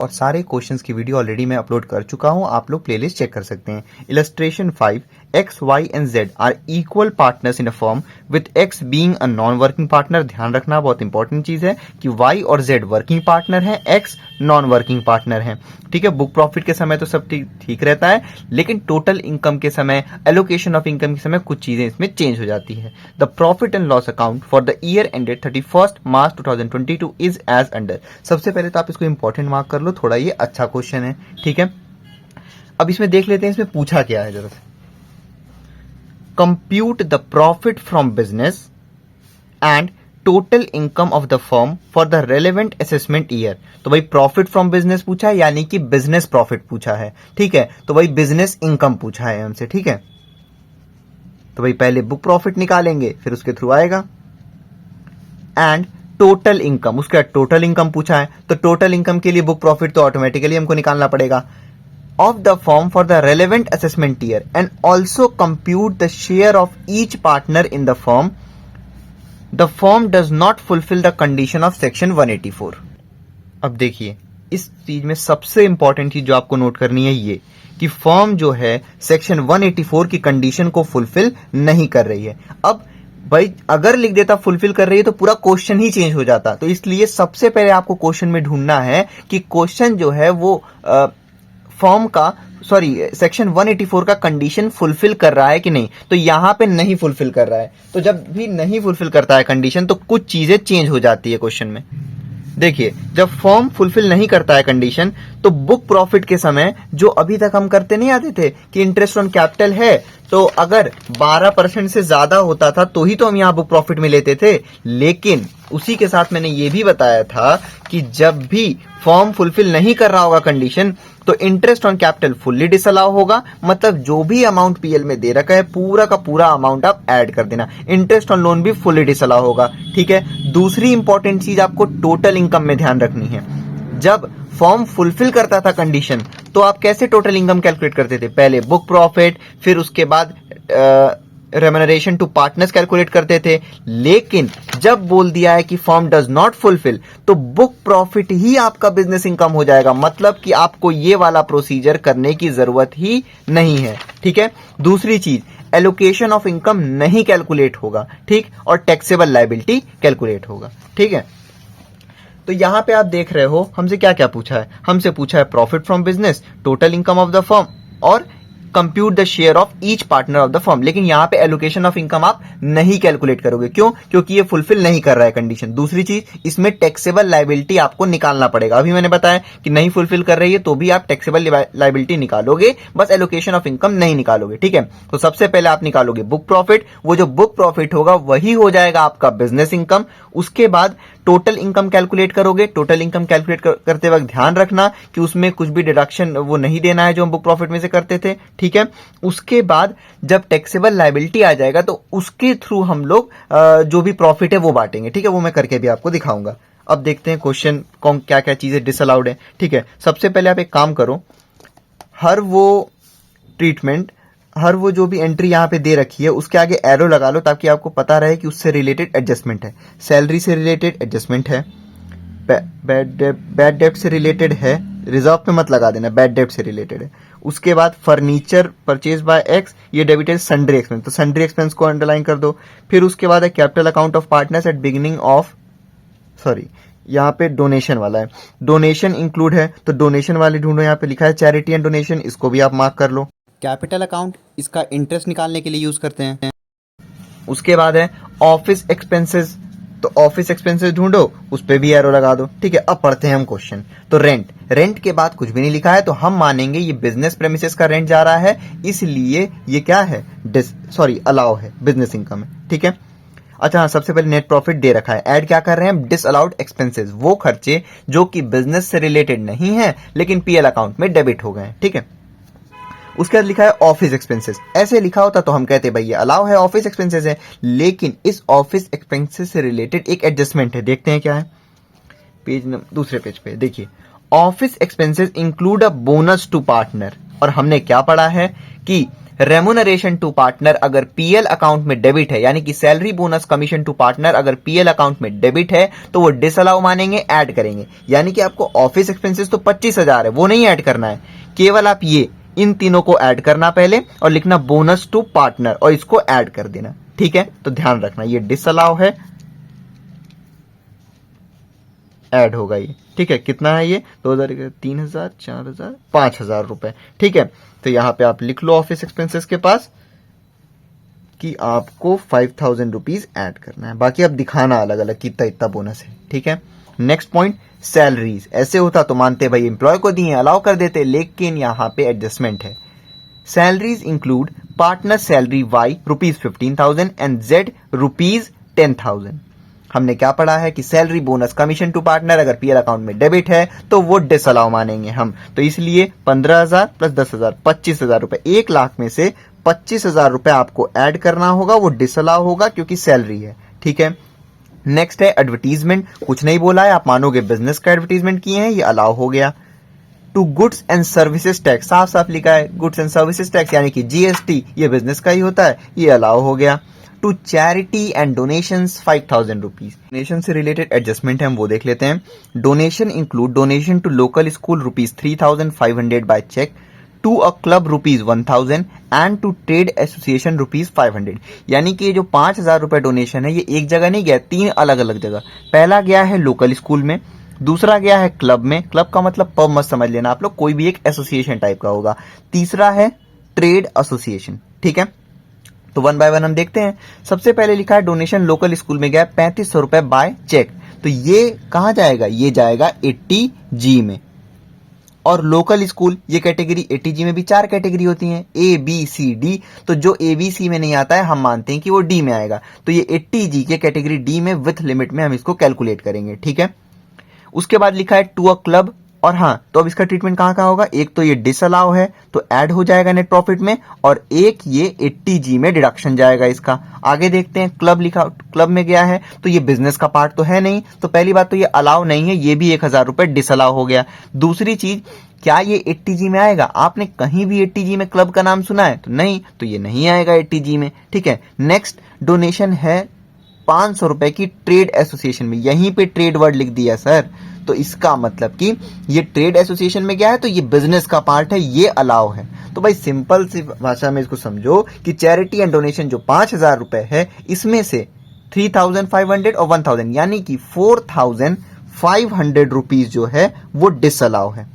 और सारे क्वेश्चंस की वीडियो ऑलरेडी मैं अपलोड कर चुका हूं, आप लोग प्लेलिस्ट चेक कर सकते हैं। Illustration 5, X Y and Z are equal partners in a firm with X being a non working partner. ध्यान रखना बहुत इंपॉर्टेंट चीज है कि वाई और जेड वर्किंग पार्टनर है, एक्स नॉन वर्किंग पार्टनर है। ठीक है, बुक प्रॉफिट के समय तो सब ठीक रहता है, लेकिन टोटल इनकम के समय, एलोकेशन ऑफ इनकम के समय कुछ चीजें इसमें चेंज हो जाती है। The profit and loss account for the year ended 31 March 2022 is as under. सबसे पहले तो आप इसको इंपॉर्टेंट मार्क कर लो, थोड़ा ये अच्छा क्वेश्चन है। ठीक है, अब इसमें देख लेते हैं इसमें पूछा क्या है जरा से। Compute the profit from business and total income of the firm for the relevant assessment year. तो भाई प्रॉफिट फ्रॉम बिजनेस पूछा है, यानी कि बिजनेस प्रॉफिट पूछा है। ठीक है, तो भाई बिजनेस इनकम पूछा है हमसे। ठीक है, तो भाई पहले बुक प्रॉफिट निकालेंगे, फिर उसके थ्रू आएगा एंड टोटल इनकम, उसका टोटल इनकम पूछा है, तो टोटल इनकम के लिए बुक प्रॉफिट तो ऑटोमेटिकली हमको निकालना पड़ेगा of the firm for the relevant assessment year and also compute the share of each partner in the firm. The firm does not fulfil the condition of section 184। अब देखिए, इस चीज में सबसे इंपॉर्टेंट चीज जो आपको नोट करनी है ये कि फर्म जो है सेक्शन 184 की कंडीशन को फुलफिल नहीं कर रही है। अब भाई अगर लिख देता फुलफिल कर रही है तो पूरा क्वेश्चन ही चेंज हो जाता। तो इसलिए सबसे पहले आपको क्वेश्चन में ढूंढना है कि क्वेश्चन जो है वो फॉर्म का सेक्शन 184 का कंडीशन फुलफिल कर रहा है कि नहीं। तो यहां पे नहीं फुलफिल कर रहा है, तो जब भी नहीं फुलफिल करता है कंडीशन तो कुछ चीजें चेंज हो जाती है क्वेश्चन में। देखिए, जब फॉर्म फुलफिल नहीं करता है कंडीशन तो बुक प्रॉफिट के समय जो अभी तक हम करते नहीं आते थे कि इंटरेस्ट ऑन कैपिटल है, तो अगर 12% से ज्यादा होता था तो ही तो हम यहां बुक प्रॉफिट में लेते थे। लेकिन उसी के साथ मैंने ये भी बताया था कि जब भी फॉर्म फुलफिल नहीं कर रहा होगा कंडीशन तो interest on capital fully disallow होगा। मतलब जो भी अमाउंट पीएल में दे रखा है पूरा का पूरा अमाउंट आप ऐड कर देना। इंटरेस्ट ऑन लोन भी फुल्ली डिसअलाउ होगा। ठीक है, दूसरी इंपॉर्टेंट चीज आपको टोटल इनकम में ध्यान रखनी है। जब फॉर्म फुलफिल करता था कंडीशन तो आप कैसे टोटल इनकम कैलकुलेट करते थे? पहले बुक प्रॉफिट, फिर उसके बाद रेम्यूनरेशन टू पार्टनर्स कैलकुलेट करते थे। लेकिन जब बोल दिया है कि फर्म डज नॉट फुलफिल तो बुक प्रॉफिट ही आपका बिजनेस इनकम हो जाएगा। मतलब कि आपको ये वाला प्रोसीजर करने की जरूरत ही नहीं है। ठीक है, दूसरी चीज एलोकेशन ऑफ इनकम नहीं कैलकुलेट होगा। ठीक, और टैक्सेबल लायबिलिटी कैलकुलेट होगा। ठीक है, तो यहां पे आप देख रहे हो हमसे क्या क्या पूछा है। हमसे पूछा है profit from business, total income of the firm और compute the share of each partner of the firm. लेकिन यहां पे एलोकेशन ऑफ इनकम आप नहीं कैलकुलेट करोगे। क्यों? क्योंकि ये फुलफिल नहीं कर रहा है कंडीशन। दूसरी चीज, इसमें टैक्सेबल लायबिलिटी आपको निकालना पड़ेगा। अभी मैंने बताया कि नहीं फुलफिल कर रही है तो भी आप टैक्सेबल लायबिलिटी निकालोगे, बस एलोकेशन ऑफ इनकम नहीं निकालोगे। ठीक है, तो सबसे पहले आप निकालोगे बुक प्रॉफिट। वो जो बुक प्रॉफिट होगा वही हो जाएगा आपका बिजनेस इनकम। उसके बाद टोटल इनकम कैलकुलेट करोगे। टोटल इनकम कैलकुलेट करते वक्त ध्यान रखना कि उसमें कुछ भी डिडक्शन वो नहीं देना है जो हम बुक प्रॉफिट में से करते थे। ठीक है, उसके बाद जब टैक्सेबल लायबिलिटी आ जाएगा तो उसके थ्रू हम लोग जो भी प्रॉफिट है वो बांटेंगे। ठीक है, वो मैं करके भी आपको दिखाऊंगा। अब देखते हैं क्वेश्चन कौन क्या क्या चीजें डिसअलाउड है। ठीक है, सबसे पहले आप एक काम करो, हर वो जो भी एंट्री यहां पे दे रखी है उसके आगे एरो लगा लो ताकि आपको पता रहे कि उससे रिलेटेड एडजस्टमेंट है। सैलरी से रिलेटेड एडजस्टमेंट है, बैड डेब्ट से रिलेटेड है, रिजर्व पे मत लगा देना, बैड डेब्ट से रिलेटेड है। उसके बाद फर्नीचर परचेज बाय एक्स, ये डेबिट है सन्ड्री एक्सपेंस, तो सन्ड्री एक्सपेंस को अंडरलाइन कर दो। फिर उसके बाद है capital account of partners at beginning of यहाँ पे डोनेशन वाला है, डोनेशन इंक्लूड है तो डोनेशन वाले ढूंढो। यहाँ पे लिखा है चैरिटी एंड डोनेशन, इसको भी आप मार्क कर लो। कैपिटल अकाउंट इसका इंटरेस्ट निकालने के लिए यूज करते हैं। उसके बाद है ऑफिस एक्सपेंसेस, तो ऑफिस एक्सपेंसेस ढूंढो, उस पे भी एरो लगा दो। ठीक है, अब पढ़ते हैं हम क्वेश्चन। तो रेंट के बाद कुछ भी नहीं लिखा है तो हम मानेंगे ये बिजनेस प्रेमिसेस का रेंट जा रहा है, इसलिए ये क्या है अलाउ है, बिजनेस इनकम है। ठीक है, अच्छा हाँ, सबसे पहले नेट प्रॉफिट दे रखा है, ऐड क्या कर रहे हैं हम, डिसअलाउड एक्सपेंसेस, वो खर्चे जो कि बिजनेस से रिलेटेड नहीं है लेकिन पीएल अकाउंट में डेबिट हो गए हैं। ठीक है, उसके बाद लिखा है ऑफिस एक्सपेंसेस। ऐसे लिखा होता तो हम कहते भाई ये अलाउ है, ऑफिस एक्सपेंसेस है, लेकिन इस ऑफिस एक्सपेंसेस से रिलेटेड एक एडजस्टमेंट है। देखते हैं क्या है, दूसरे पेज पे देखिए, office expenses include a bonus to partner. और हमने क्या पढ़ा है कि रेमुनरेशन टू पार्टनर अगर पीएल अकाउंट में डेबिट है, यानी कि salary bonus commission to partner अगर पीएल अकाउंट में डेबिट है तो वो डिसअलाउ मानेंगे, ऐड करेंगे। यानी कि आपको ऑफिस एक्सपेंसेस तो 25,000 है, वो नहीं ऐड करना है, केवल आप ये इन तीनों को ऐड करना पहले और लिखना बोनस टू पार्टनर और इसको ऐड कर देना। ठीक है, तो ध्यान रखना ये डिसअलाउ है, ऐड होगा ये। ठीक है, कितना है ये 2000, 3,000, 4,000, 5,000 रुपए। ठीक है, तो यहां पे आप लिख लो ऑफिस एक्सपेंसेस के पास कि आपको 5,000 रुपीज ऐड करना है, बाकी आप दिखाना अलग अलग कितना इतना बोनस है। ठीक है, नेक्स्ट पॉइंट सैलरीज। ऐसे होता तो मानते भाई एम्प्लॉय को दिए अलाउ कर देते, लेकिन यहां पे एडजस्टमेंट है। Salaries include partner salary Y ₹15,000 and Z ₹10,000। हमने क्या पढ़ा है कि salary bonus commission to partner अगर पीएल अकाउंट में डेबिट है तो वो डिसअलाउ मानेंगे हम, तो इसलिए 15,000 प्लस 10,000 25,000 रुपए, 1,00,000 में से 25,000 रुपए आपको ऐड करना होगा, वो डिसअलाउ होगा क्योंकि सैलरी है। ठीक है, नेक्स्ट है एडवर्टीजमेंट। कुछ नहीं बोला है, आप मानोगे बिजनेस का एडवर्टीजमेंट किए हैं, ये अलाउ हो गया। To goods and services tax, साफ साफ लिखा है गुड्स एंड सर्विसेज टैक्स यानी कि जीएसटी, ये बिजनेस का ही होता है, ये अलाउ हो गया। To charity and donations 5,000 rupees. Donation से रिलेटेड एडजस्टमेंट है, हम वो देख लेते हैं। Donation include donation to local school ₹3,500 by cheque, to a club ₹1,000 and to trade association ₹500। यानी कि ये जो 5,000 रुपए डोनेशन है ये एक जगह नहीं गया, 3 अलग अलग जगह। पहला गया है लोकल स्कूल में, दूसरा गया है क्लब में, क्लब का मतलब पब मत समझ लेना आप लोग, कोई भी एक एसोसिएशन टाइप का होगा, तीसरा है ट्रेड एसोसिएशन। ठीक है, तो वन बाय वन हम देखते हैं। सबसे पहले लिखा है डोनेशन लोकल स्कूल में गया 3,500 रुपए बाय चेक, तो ये कहां जाएगा, ये जाएगा 80G में। और लोकल स्कूल ये कैटेगरी 80G में भी 4 कैटेगरी होती हैं, ए बी सी डी, तो जो ए बी सी में नहीं आता है हम मानते हैं कि वो डी में आएगा, तो ये 80G के कैटेगरी डी में विथ लिमिट में हम इसको कैलकुलेट करेंगे। ठीक है, उसके बाद लिखा है टू अ क्लब, और हाँ तो अब इसका ट्रीटमेंट कहां कहां होगा, एक तो ये डिसअलाउ है तो ऐड हो जाएगा नेट प्रॉफिट में, और एक ये 80G में डिडक्शन जाएगा इसका। आगे देखते हैं, क्लब लिखा, क्लब में गया है तो ये बिजनेस का पार्ट तो है नहीं, तो पहली बात तो ये अलाउ नहीं है, ये भी 1,000 रुपए डिसअलाउ हो गया। दूसरी चीज, क्या ये 80G में आएगा, आपने कहीं भी 80G में क्लब का नाम सुना है, तो नहीं, तो ये नहीं आएगा 80G में। ठीक है, नेक्स्ट डोनेशन है 500 रुपए की ट्रेड एसोसिएशन में, यहीं पे ट्रेड वर्ड लिख दिया सर, तो इसका मतलब कि ये ट्रेड एसोसिएशन में गया है तो ये बिजनेस का पार्ट है, ये अलाउ है। तो भाई सिंपल सी भाषा में इसको समझो कि चैरिटी एंड डोनेशन जो 5,000 रुपए है, इसमें से 3,500 और 1,000 यानी कि 4,500 रुपीज जो है वो डिसअलाउ है।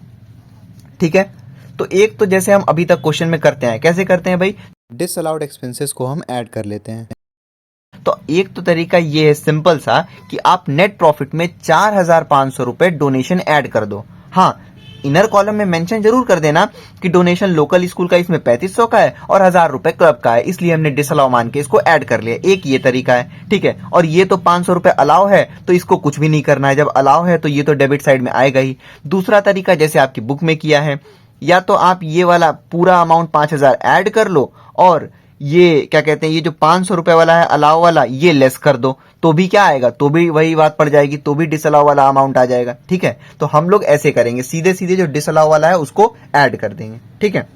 ठीक है, तो एक तो जैसे हम अभी तक क्वेश्चन में करते हैं, कैसे करते हैं भाई, डिसअलाउड एक्सपेंसेस को हम ऐड कर लेते हैं। तो एक तो तरीका ये है सिंपल सा कि आप नेट प्रॉफिट में 4,500 रुपए डोनेशन ऐड कर दो। हाँ, इनर कॉलम में मेंशन जरूर कर देना कि डोनेशन लोकल स्कूल का इसमें 3,500 का है और 1,000 रुपए क्लब का है, इसलिए हमने डिसअलाउ मान के इसको ऐड कर लिया। एक ये तरीका है। ठीक है, और ये तो 500 रुपए अलाउ है तो इसको कुछ भी नहीं करना है, जब अलाउ है तो ये तो डेबिट साइड में आएगा ही। दूसरा तरीका जैसे आपकी बुक में किया है, या तो आप ये वाला पूरा अमाउंट 5,000 ऐड कर लो और ये क्या कहते हैं, ये जो 500 रुपए वाला है अलाउ वाला ये लेस कर दो, तो भी क्या आएगा, तो भी वही बात पड़ जाएगी, तो भी डिसअलाउ वाला अमाउंट आ जाएगा। ठीक है, तो हम लोग ऐसे करेंगे, सीधे सीधे जो डिसअलाउ वाला है उसको ऐड कर देंगे। ठीक है,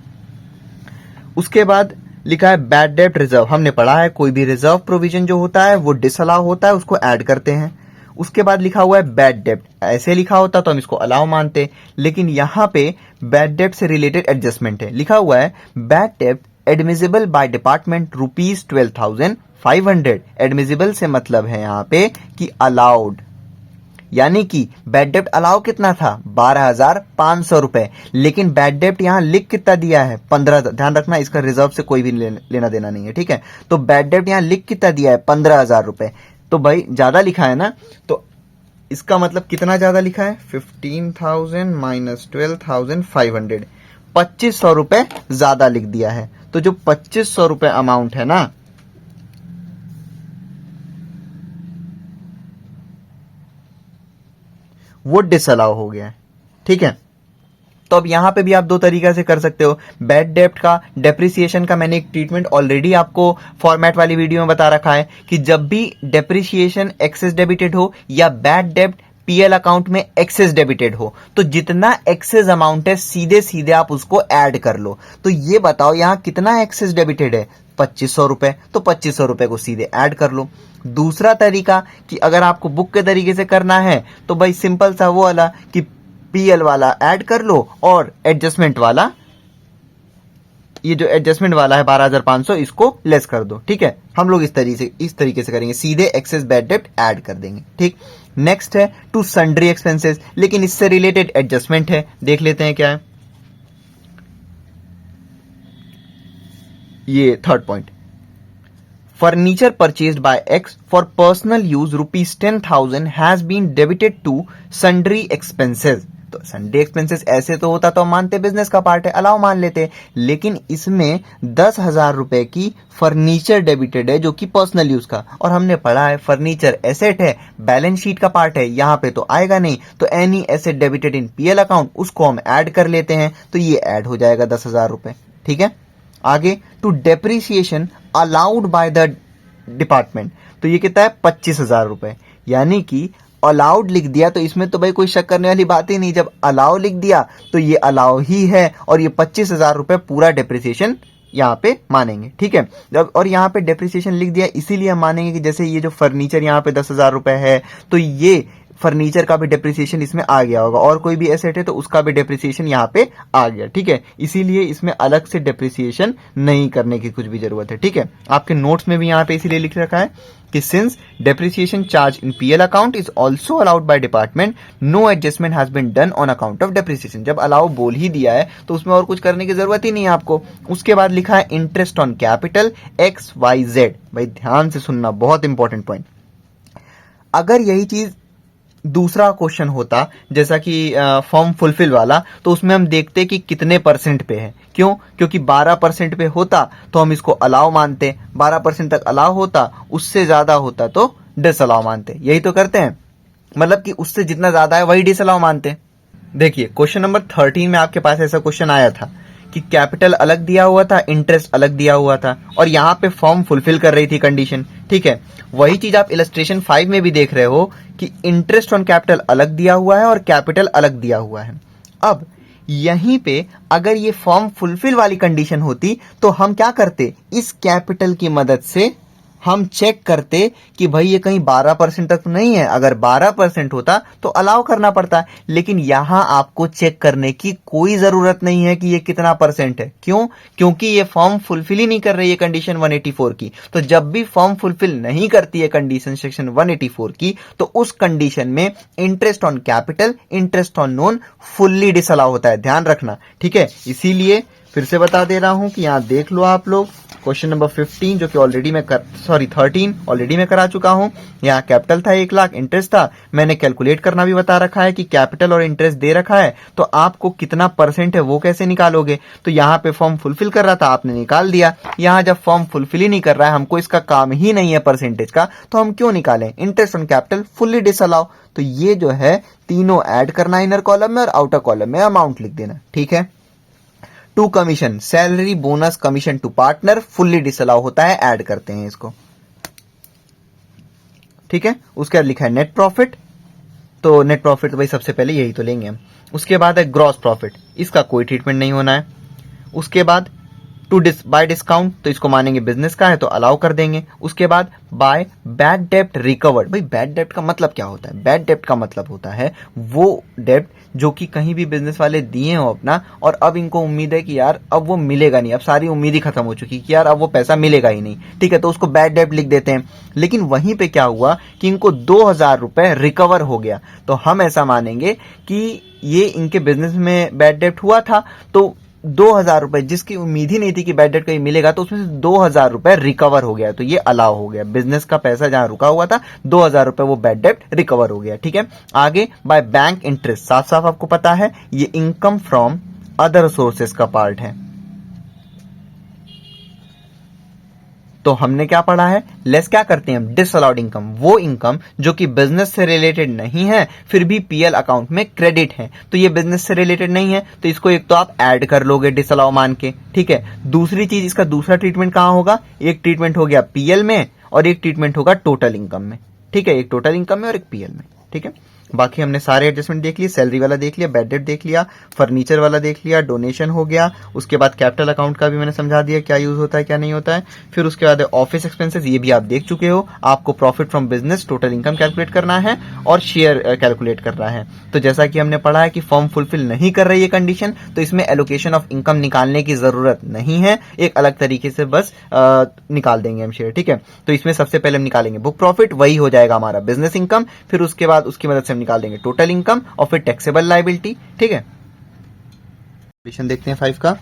उसके बाद लिखा है बैड डेब्ट रिजर्व। हमने पढ़ा है कोई भी रिजर्व प्रोविजन जो होता है वो डिसअलाउ होता है, उसको ऐड करते हैं। उसके बाद लिखा हुआ है बैड डेब्ट, ऐसे लिखा होता तो हम इसको अलाउ मानते, लेकिन यहां पे बैड डेब्ट से रिलेटेड एडजस्टमेंट है। लिखा हुआ है बैड डेब्ट एडमिजिबल बाय डिपार्टमेंट ₹12,500। एडमिजिबल से मतलब है यहां पे कि अलाउड, यानी कि बैड डेब्ट अलाउ कितना था 12,500 रुपए, लेकिन बैड डेब्ट यहां लिख कितना दिया है 15,000। ध्यान रखना इसका रिजर्व से कोई भी लेना देना नहीं है। ठीक है, तो बैड डेब्ट यहां लिख कितना दिया है 15,000 रुपए, तो भाई ज्यादा लिखा है ना, तो इसका मतलब कितना ज्यादा लिखा है 15,000 माइनस 12,500, 2,500 रुपए ज्यादा लिख दिया है। तो जो 2,500 रुपए अमाउंट है ना, वो डिसअलाउ हो गया है। ठीक है, तो अब यहां पे भी आप दो तरीका से कर सकते हो। बैड डेब्ट का, डेप्रिसिएशन का मैंने एक ट्रीटमेंट ऑलरेडी आपको फॉर्मेट वाली वीडियो में बता रखा है कि जब भी डेप्रिसिएशन एक्सेस डेबिटेड हो या बैड डेब्ट पीएल अकाउंट में एक्सेस डेबिटेड हो, तो जितना एक्सेस अमाउंट है सीधे सीधे आप उसको ऐड कर लो। तो ये बताओ यहां कितना एक्सेस डेबिटेड है, 2500 रुपए, तो 2500 रुपए को सीधे ऐड कर लो। दूसरा तरीका कि अगर आपको बुक के तरीके से करना है तो भाई सिंपल सा वो वाला कि पीएल वाला ऐड कर लो और एडजस्टमेंट वाला, ये जो एडजस्टमेंट वाला है 12,500 इसको लेस कर दो। ठीक है, हम लोग इस तरीके से करेंगे, सीधे एक्सेस बैड डेब्ट ऐड कर देंगे। ठीक, नेक्स्ट है टू सन्ड्री एक्सपेंसेस, लेकिन इससे रिलेटेड एडजस्टमेंट है, देख लेते हैं क्या है। ये third point, furniture purchased by X for personal use ₹10,000 has been debited to sundry expenses. तो सन्ड्री एक्सपेंसेस ऐसे तो होता तो हम मानते बिजनेस का पार्ट है, अलाउ मान लेते, लेकिन इसमें 10,000 रुपए की फर्नीचर डेबिटेड है जो कि पर्सनल यूज का, और हमने पढ़ा है फर्नीचर एसेट है, बैलेंस शीट का पार्ट है, यहां पे तो आएगा नहीं, तो any asset debited in PL account उसको हम ऐड कर लेते हैं, तो ये ऐड हो जाएगा 10,000 रुपए। ठीक है, आगे to depreciation allowed by the department, तो ये कितना है 25,000 रुपए, यानी कि अलाउड लिख दिया तो इसमें तो भाई कोई शक करने वाली बात ही नहीं, जब अलाउ लिख दिया तो ये अलाउ ही है, और ये 25,000 रुपए पूरा डेप्रिसिएशन यहाँ पे मानेंगे। ठीक है, जब और यहाँ पे डेप्रिसिएशन लिख दिया इसीलिए हम मानेंगे कि जैसे ये जो फर्नीचर यहाँ पे 10,000 रुपए है, तो ये फर्नीचर का भी डेप्रिसिएशन इसमें आ गया होगा, और कोई भी एसेट है तो उसका भी डेप्रिसिएशन यहाँ पे आ गया। ठीक है, इसीलिए इसमें अलग से डेप्रिसिएशन नहीं करने की कुछ भी जरूरत है। ठीक है, आपके नोट्स में भी यहाँ पे इसीलिए लिख रखा है कि since depreciation charge in PL account is also allowed by department, no adjustment has been done on account of depreciation. जब अलाउ बोल ही दिया है तो उसमें और कुछ करने की जरूरत ही नहीं है आपको। उसके बाद लिखा है इंटरेस्ट ऑन कैपिटल XYZ। भाई ध्यान से सुनना, बहुत इंपॉर्टेंट पॉइंट। अगर यही चीज दूसरा क्वेश्चन होता जैसा कि फॉर्म फुलफिल वाला, तो उसमें हम देखते कि कितने परसेंट पे है। क्यों? क्योंकि 12% पे होता तो हम इसको अलाउ मानते, 12% तक अलाउ होता, उससे ज्यादा होता तो डिसअलाउ मानते। यही तो करते हैं, मतलब कि उससे जितना ज्यादा है वही डिसअलाउ मानते। देखिए क्वेश्चन नंबर 13 में आपके पास ऐसा क्वेश्चन आया था कि कैपिटल अलग दिया हुआ था, इंटरेस्ट अलग दिया हुआ था, और यहाँ पे फॉर्म फुलफिल कर रही थी कंडीशन। ठीक है, वही चीज आप इलस्ट्रेशन 5 में भी देख रहे हो कि इंटरेस्ट ऑन कैपिटल अलग दिया हुआ है और कैपिटल अलग दिया हुआ है। अब यहीं पे अगर ये फॉर्म फुलफिल वाली कंडीशन होती तो हम क्या करते, इस कैपिटल की मदद से हम चेक करते कि भाई ये कहीं 12% तक नहीं है। अगर 12% होता तो अलाउ करना पड़ता, लेकिन यहां आपको चेक करने की कोई जरूरत नहीं है कि ये कितना परसेंट है। क्यों? क्योंकि ये फॉर्म फुलफिल ही नहीं कर रही है कंडीशन 184 की। तो जब भी फॉर्म फुलफिल नहीं करती है कंडीशन सेक्शन 184 की, तो उस कंडीशन में interest on capital, interest on known fully disallow होता है, ध्यान रखना। ठीक है, इसीलिए फिर से बता दे रहा हूं कि यहां देख लो आप लोग क्वेश्चन नंबर 15 जो कि ऑलरेडी मैं 13 ऑलरेडी मैं करा चुका हूं। यहाँ कैपिटल था 1 लाख, इंटरेस्ट था, मैंने कैलकुलेट करना भी बता रखा है कि कैपिटल और इंटरेस्ट दे रखा है, तो आपको कितना परसेंट है वो कैसे निकालोगे। तो यहाँ पे फॉर्म फुलफिल कर रहा था, आपने निकाल दिया। यहाँ जब फॉर्म फुलफिल ही नहीं कर रहा है, हमको इसका काम ही नहीं है परसेंटेज का, तो हम क्यों निकालें। Interest on capital fully disallow, तो ये जो है तीनों ऐड करना इनर कॉलम में और आउटर कॉलम में अमाउंट लिख देना। ठीक है, to commission, salary, bonus, commission to partner fully disallow होता है, ऐड करते हैं इसको। ठीक है, उसके बाद लिखा है नेट प्रॉफिट, तो नेट प्रॉफिट तो भाई सबसे पहले यही तो लेंगे हम। उसके बाद है ग्रॉस प्रॉफिट, इसका कोई ट्रीटमेंट नहीं होना है। उसके बाद टू बाय डिस्काउंट, तो इसको मानेंगे बिजनेस का है तो अलाउ कर देंगे। उसके बाद बाय बैड डेप्ट रिकवर्ड, भाई बैड डेप्ट का मतलब क्या होता है। बैड डेप्ट का मतलब होता है वो डेप्ट जो कि कहीं भी बिजनेस वाले दिए हो अपना, और अब इनको उम्मीद है कि यार अब वो मिलेगा नहीं, अब सारी उम्मीद ही खत्म हो चुकी कि यार अब वो पैसा मिलेगा ही नहीं। ठीक है, तो उसको बैड डेप्ट लिख देते हैं। लेकिन वहीं पे क्या हुआ कि इनको 2,000 रुपए रिकवर हो गया, तो हम ऐसा मानेंगे कि ये इनके बिजनेस में बैड डेप्ट हुआ था, तो 2,000 रुपए जिसकी उम्मीद ही नहीं थी कि बैड डेट कहीं मिलेगा, तो उसमें से 2,000 रुपए रिकवर हो गया, तो ये अलाउ हो गया। बिजनेस का पैसा जहां रुका हुआ था 2,000 रुपए वो बैड डेट रिकवर हो गया। ठीक है, आगे बाय बैंक इंटरेस्ट, साफ साफ आपको पता है ये इनकम फ्रॉम अदर सोर्सेस का पार्ट है। तो हमने क्या पढ़ा है, लेस क्या करते हैं हम, डिसअलाउड इनकम, वो इनकम जो कि बिजनेस से रिलेटेड नहीं है फिर भी पीएल अकाउंट में क्रेडिट है। तो ये बिजनेस से रिलेटेड नहीं है, तो इसको एक तो आप ऐड कर लोगे डिसअलाउ मान के। ठीक है, दूसरी चीज, इसका दूसरा ट्रीटमेंट कहां होगा, एक ट्रीटमेंट हो गया पीएल में और एक ट्रीटमेंट होगा टोटल इनकम में। ठीक है, एक टोटल इनकम में और एक पीएल में। ठीक है, बाकी हमने सारे एडजस्टमेंट देख लिए, सैलरी वाला देख लिया, बैड डेट देख लिया, फर्नीचर वाला देख लिया, डोनेशन हो गया, उसके बाद कैपिटल अकाउंट का भी मैंने समझा दिया क्या यूज होता है क्या नहीं होता है। फिर उसके बाद ऑफिस एक्सपेंसेस, ये भी आप देख चुके हो। आपको profit from business, total income calculate करना है और शेयर कैलकुलेट करना है। तो जैसा कि हमने पढ़ा है कि फर्म फुलफिल नहीं कर रही है कंडीशन, तो इसमें एलोकेशन ऑफ इनकम निकालने की जरूरत नहीं है, एक अलग तरीके से बस निकाल देंगे हम शेयर। ठीक है, तो इसमें सबसे पहले हम निकालेंगे बुक प्रॉफिट, वही हो जाएगा हमारा बिजनेस इनकम। फिर उसके बाद उसकी मदद से हम निकाल देंगे टोटल इनकम और फिर टैक्सेबल लायबिलिटी। ठीक है, क्वेश्चन देखते हैं 5 का।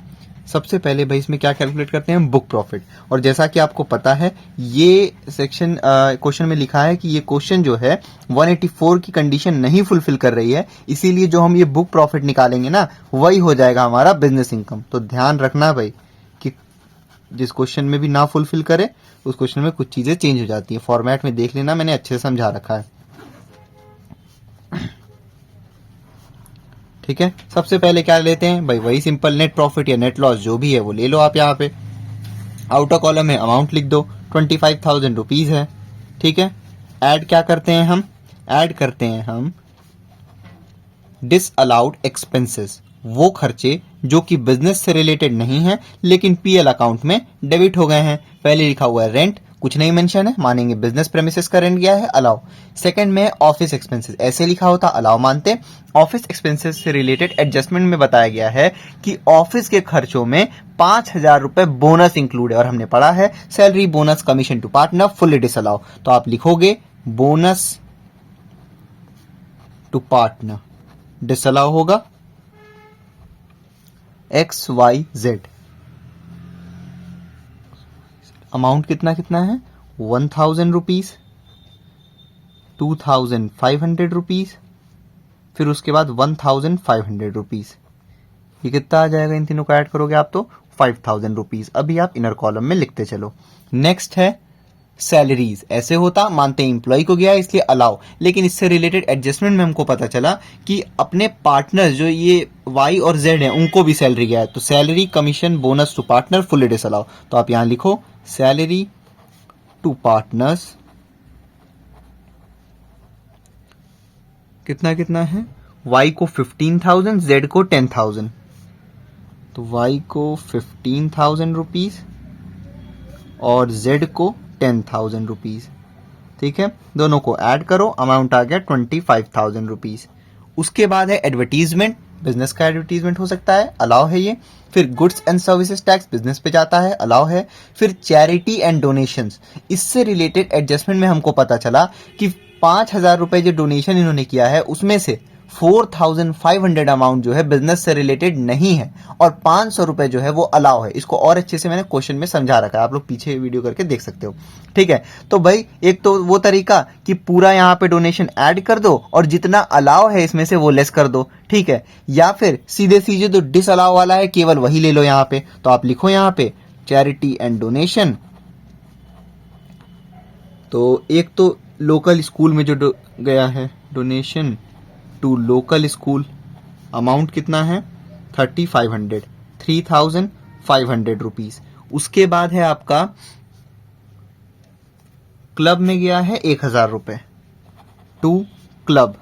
सबसे पहले भाई इसमें क्या कैलकुलेट करते हैं, बुक प्रॉफिट। और जैसा कि आपको पता है ये सेक्शन क्वेश्चन में लिखा है कि ये क्वेश्चन जो है 184 की कंडीशन नहीं फुलफिल कर रही है, इसीलिए जो हम ये बुक प्रॉफिट निकालेंगे ना वही हो जाएगा हमारा बिजनेस इनकम। तो ध्यान रखना भाई कि जिस क्वेश्चन में भी ना फुलफिल करे उस क्वेश्चन में कुछ चीजें चेंज हो जाती है। फॉर्मेट में देख लेना, मैंने अच्छे से समझा रखा है। ठीक है, सबसे पहले क्या लेते हैं भाई, वही सिंपल नेट प्रॉफिट या नेट लॉस जो भी है वो ले लो आप। यहाँ पे आउटर कॉलम में अमाउंट लिख दो, 25,000 रुपीज है। ठीक है, ऐड क्या करते हैं हम, ऐड करते हैं हम डिसअलाउड एक्सपेंसेस, वो खर्चे जो कि बिजनेस से रिलेटेड नहीं है लेकिन पीएल अकाउंट में डेबिट हो गए हैं। पहले लिखा हुआ है रेंट, कुछ नहीं मेंशन है, मानेंगे बिजनेस प्रेमिसेस का रेंट गया है, अलाउ। सेकंड में ऑफिस एक्सपेंसेस, ऐसे लिखा होता अलाउ मानते। ऑफिस एक्सपेंसेस से रिलेटेड एडजस्टमेंट में बताया गया है कि ऑफिस के खर्चों में 5,000 रुपए बोनस इंक्लूड है, और हमने पढ़ा है salary bonus commission to partner fully disallow. तो आप लिखोगे बोनस टू पार्टनर डिसअलाउ होगा XYZ। अमाउंट कितना कितना है, 1,000 रुपीज, 2,500 रुपीज, फिर उसके बाद 1,500 रुपीज। ये कितना आ जाएगा, इन तीनों को ऐड करोगे आप तो 5,000 रुपीज। अभी आप इनर कॉलम में लिखते चलो। नेक्स्ट है सैलरीज, ऐसे होता मानते हैं एम्प्लॉय को गया इसलिए अलाउ, लेकिन इससे रिलेटेड एडजस्टमेंट में हमको पता चला कि अपने पार्टनर जो ये Y और Z है उनको भी सैलरी गया है, तो salary commission bonus to partner fully disallow. तो आप यहां लिखो सैलरी टू पार्टनर्स कितना कितना है, Y को 15,000, Z को 10,000। तो Y को 15,000 रुपीज और Z को 10,000 रुपीज। ठीक है, दोनों को ऐड करो, अमाउंट आ गया 25,000 रुपीज। उसके बाद है एडवर्टीजमेंट, बिजनेस का एडवर्टीजमेंट हो सकता है, अलाउ है ये। फिर goods and services tax business पे जाता है, अलाउ है। फिर चैरिटी एंड डोनेशंस, इससे रिलेटेड एडजस्टमेंट में हमको पता चला कि 5,000 रुपए जो डोनेशन इन्होंने किया है उसमें से 4,500 अमाउंट जो है बिजनेस से रिलेटेड नहीं है और 500 रुपए जो है वो अलाउ है। इसको और अच्छे से मैंने क्वेश्चन में समझा रखा है, आप लोग पीछे वीडियो करके देख सकते हो। ठीक है, तो भाई एक तो वो तरीका कि पूरा यहाँ पे डोनेशन ऐड कर दो और जितना अलाउ है इसमें से वो लेस कर दो। ठीक है, या फिर सीधे सीधे जो डिस अलाउ वाला है केवल वही ले लो यहाँ पे। तो आप लिखो यहाँ पे चैरिटी एंड डोनेशन। तो एक तो लोकल स्कूल में जो गया है donation to local school, amount कितना है 3,500, 3,500 रुपीज। उसके बाद है आपका क्लब में गया है 1,000 रुपए, टू क्लब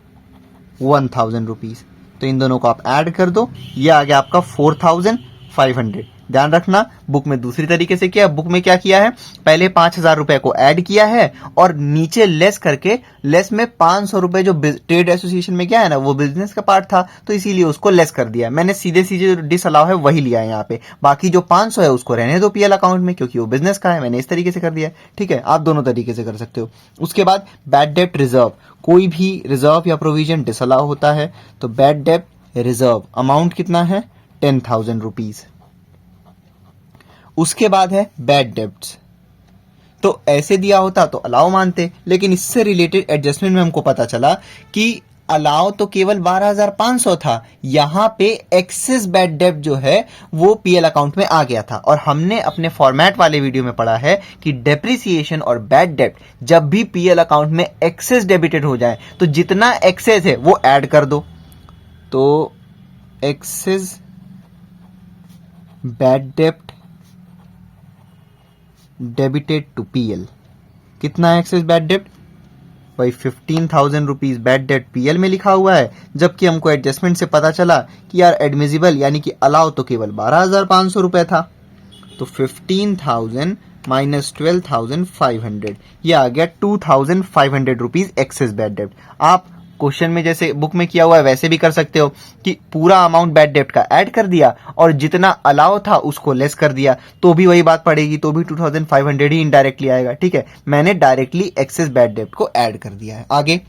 1,000 रुपीज। तो इन दोनों को आप ऐड कर दो, ये आ गया आपका 4,500। ध्यान रखना बुक में दूसरी तरीके से किया, बुक में क्या किया है, पहले 5,000 रुपए को ऐड किया है और नीचे लेस करके, लेस में 500 रुपए जो ट्रेड एसोसिएशन में क्या है ना वो बिजनेस का पार्ट था तो इसीलिए उसको लेस कर दिया। मैंने सीधे सीधे जो डिसअलाउ है वही लिया है यहाँ पे, बाकी जो 500 है उसको रहने दो पीएल अकाउंट में क्योंकि वो बिजनेस का है, मैंने इस तरीके से कर दिया है। ठीक है, आप दोनों तरीके से कर सकते हो। उसके बाद बैड डेप्ट रिजर्व, कोई भी रिजर्व या प्रोविजन डिसअलाउ होता है तो बैड डेप्ट रिजर्व अमाउंट कितना है 10,000 रुपीज। उसके बाद है बैड डेब्ट्स, तो ऐसे दिया होता तो अलाउ मानते, लेकिन इससे रिलेटेड एडजस्टमेंट में हमको पता चला कि अलाउ तो केवल 12,500 था, यहां पे एक्सेस बैड डेब्ट जो है वो पीएल अकाउंट में आ गया था। और हमने अपने फॉर्मेट वाले वीडियो में पढ़ा है कि डेप्रिसिएशन और बैड डेब्ट जब भी पीएल अकाउंट में एक्सेस डेबिटेड हो जाए तो जितना एक्सेस है वो ऐड कर दो। तो एक्सेस बैड डेब्ट डेबिटेड टू पीएल, कितना है एक्सेस बैड डेब्ट भाई 15,000 रुपीज बैड डेट पीएल में लिखा हुआ है, जबकि हमको एडजस्टमेंट से पता चला कि यार एडमिजिबल यानी कि अलाउ तो केवल 12,500 रुपए था। तो 15,000 माइनस 12,500 ये आ गया 2,500 रुपीज एक्सेस बैड डेप्ट। आप क्वेश्चन में जैसे बुक में किया हुआ है वैसे भी कर सकते हो कि पूरा अमाउंट बैड डेप्ट का ऐड कर दिया और जितना अलाउ था उसको लेस कर दिया, तो भी वही बात पड़ेगी, तो भी 2,500 ही इनडायरेक्टली आएगा। ठीक है, मैंने डायरेक्टली एक्सेस बैड डेप्ट को ऐड कर दिया है। आगे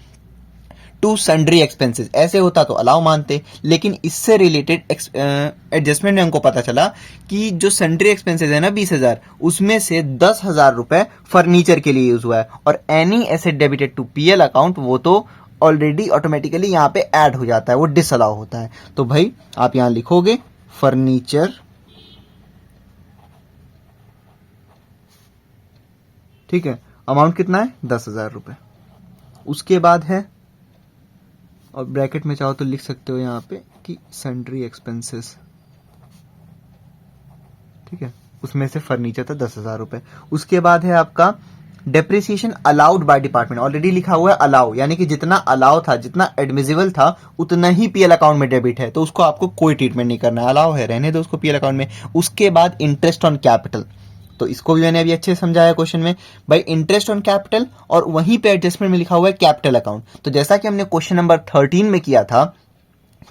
टू सन्ड्री एक्सपेंसेस, ऐसे होता तो अलाउ मानते, लेकिन इससे रिलेटेड एडजस्टमेंट में हमको पता चला कि जो सन्ड्री एक्सपेंसेस है ना 20,000, उसमें से 10,000 रुपए फर्नीचर के लिए यूज हुआ है और any asset debited to PL account वो तो ऑलरेडी ऑटोमेटिकली यहाँ पे ऐड हो जाता है, वो डिसअलाउ होता है। तो भाई आप यहां लिखोगे फर्नीचर, ठीक है, अमाउंट कितना है 10,000 रुपए। उसके बाद है, और ब्रैकेट में चाहो तो लिख सकते हो यहाँ पे कि सन्ड्री एक्सपेंसेस, ठीक है, उसमें से फर्नीचर था 10,000 रुपए। उसके बाद है आपका depreciation allowed by department, already लिखा हुआ है अलाउ, यानी कि जितना अलाउ था, जितना एडमिजिबल था उतना ही पीएल अकाउंट में डेबिट है, तो उसको आपको कोई ट्रीटमेंट नहीं करना है, अलाउ है रहने दो उसको पीएल अकाउंट में। उसके बाद इंटरेस्ट ऑन कैपिटल, तो इसको भी मैंने अभी अच्छे से समझाया क्वेश्चन में, भाई इंटरेस्ट ऑन कैपिटल और वहीं पे एडजस्टमेंट में लिखा हुआ है कैपिटल अकाउंट। तो जैसा कि हमने क्वेश्चन नंबर 13 में किया था